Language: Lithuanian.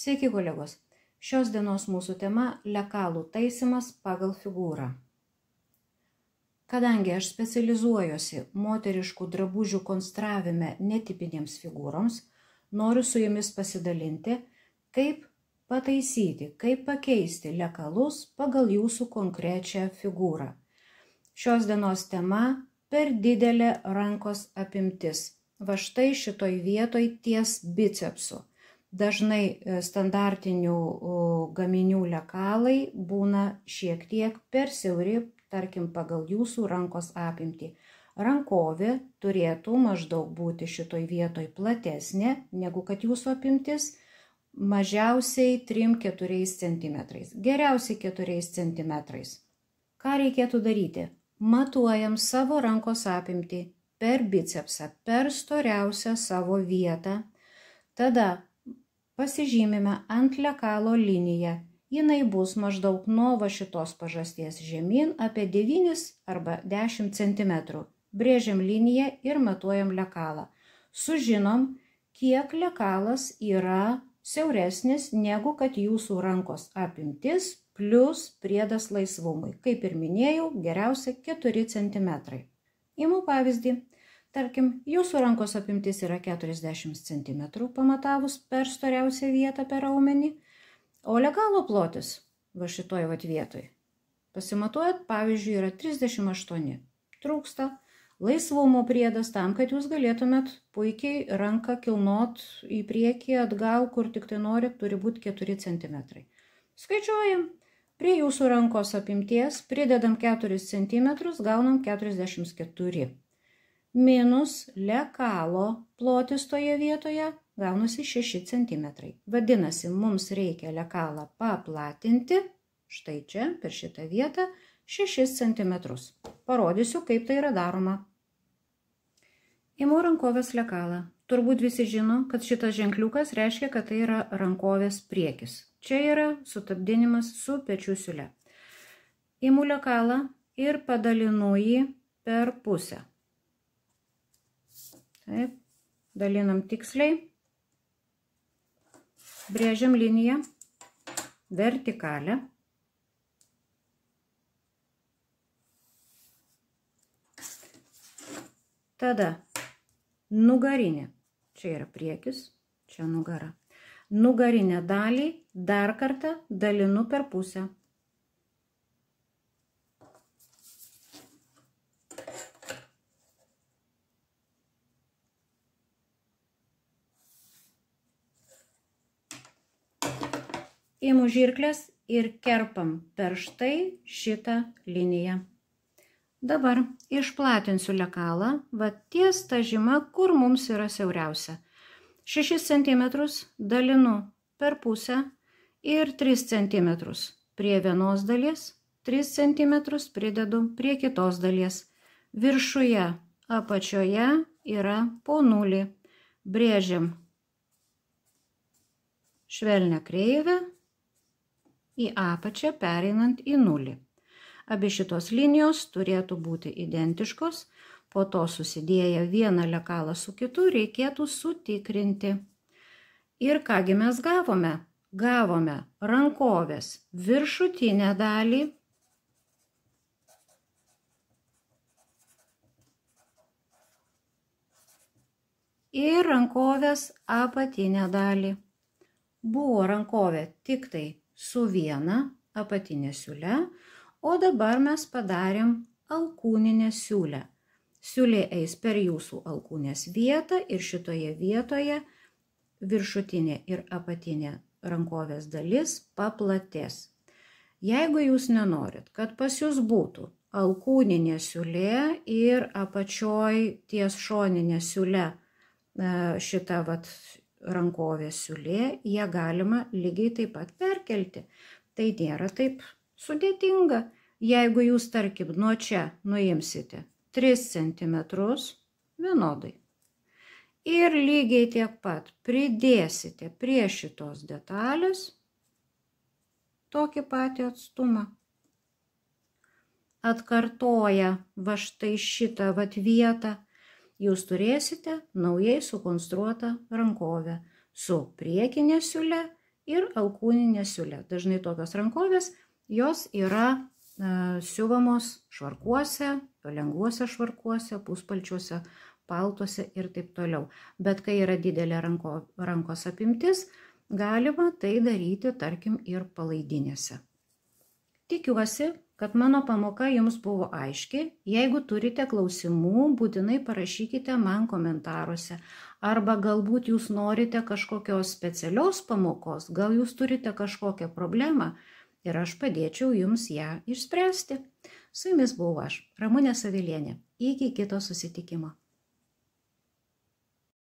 Sveiki, kolegos. Šios dienos mūsų tema – lekalų taisymas pagal figūrą. Kadangi aš specializuojuosi moteriškų drabužių konstravime netipinėms figūroms, noriu su jumis pasidalinti, kaip pataisyti, kaip pakeisti lekalus pagal jūsų konkrečią figūrą. Šios dienos tema – per didelė rankos apimtis. Va štai šitoj vietoj ties bicepsu. Dažnai standartinių gaminių lekalai būna šiek tiek per siauri, tarkim, pagal jūsų rankos apimtį. Rankovė turėtų maždaug būti šitoj vietoj platesnė, negu kad jūsų apimtis, mažiausiai 3-4 cm. Geriausiai 4 cm. Ką reikėtų daryti? Matuojam savo rankos apimtį per bicepsą, per storiausią savo vietą. Tada pasižymime ant lekalo liniją. Jinai bus maždaug nuo va šitos pažasties žemyn apie 9 arba 10 cm. Brėžiam liniją ir matuojam lekalą. Sužinom, kiek lekalas yra siauresnis negu kad jūsų rankos apimtis plus priedas laisvumui. Kaip ir minėjau, geriausia 4 cm. Imu pavyzdį. Tarkim, jūsų rankos apimtis yra 40 cm pamatavus per storiausią vietą per raumenį, o lekalo plotis va šitoj vietoj. Pasimatuojat, pavyzdžiui, yra 38. Trūksta laisvumo priedas tam, kad jūs galėtumėt puikiai ranką kilnot į priekį, atgal, kur tik tai norit, turi būti 4 cm. Skaičiuojam. Prie jūsų rankos apimties pridedam 4 cm, gaunam 44. Minus lekalo plotis toje vietoje gaunasi 6 cm. Vadinasi, mums reikia lekalą paplatinti, štai čia, per šitą vietą, 6 cm. Parodysiu, kaip tai yra daroma. Imu rankovės lekalą. Turbūt visi žino, kad šitas ženkliukas reiškia, kad tai yra rankovės priekis. Čia yra sutapdinimas su pečių siūle. Imu lekalą ir padalinu jį per pusę. Taip, dalinam tiksliai, brėžiam liniją, vertikalę. Tada nugarinė, čia yra priekis, čia nugara. Nugarinę dalį dar kartą dalinu per pusę. Imu žirkles ir kerpam per štai šitą liniją. Dabar išplatinsiu lekalą, va ties ta žyma, kur mums yra siauriausia. 6 cm dalinu per pusę ir 3 cm prie vienos dalies, 3 cm pridedu prie kitos dalies. Viršuje, apačioje yra po 0. Brėžiam švelnią kreivę į apačią pereinant į 0. Abi šitos linijos turėtų būti identiškos, po to susidėję vieną lekalą su kitu reikėtų sutikrinti. Ir kągi mes gavome? Gavome rankovės viršutinę dalį ir rankovės apatinę dalį. Buvo rankovė tik tai su viena apatinė siūle, o dabar mes padarėm alkūninę siūlę. Siūlė eis per jūsų alkūnės vietą ir šitoje vietoje viršutinė ir apatinė rankovės dalis paplatės. Jeigu jūs nenorit, kad pas jūs būtų alkūninė siūlė ir apačioj ties šoninė siūle šita rankovės siūlė, ją galima lygiai taip pat perkelti. Tai nėra taip sudėtinga. Jeigu jūs, tarkim, nuo čia nuimsite 3 cm vienodai ir lygiai tiek pat pridėsite prie šitos detalės tokį patį atstumą. Atkartoja va štai šitą vietą, jūs turėsite naujai sukonstruotą rankovę su priekinė siūle ir alkūninė siūlė. Dažnai tokios rankovės, jos yra siuvamos švarkuose, lengvuose švarkuose, puspalčiuose, paltuose ir taip toliau. Bet kai yra didelė rankos apimtis, galima tai daryti, tarkim, ir palaidinėse. Tikiuosi, kad mano pamoka jums buvo aiški. Jeigu turite klausimų, būtinai parašykite man komentaruose. Arba galbūt jūs norite kažkokios specialios pamokos, gal jūs turite kažkokią problemą ir aš padėčiau jums ją išspręsti. Su jumis buvau aš, Ramunė Savilienė. Iki kito susitikimo.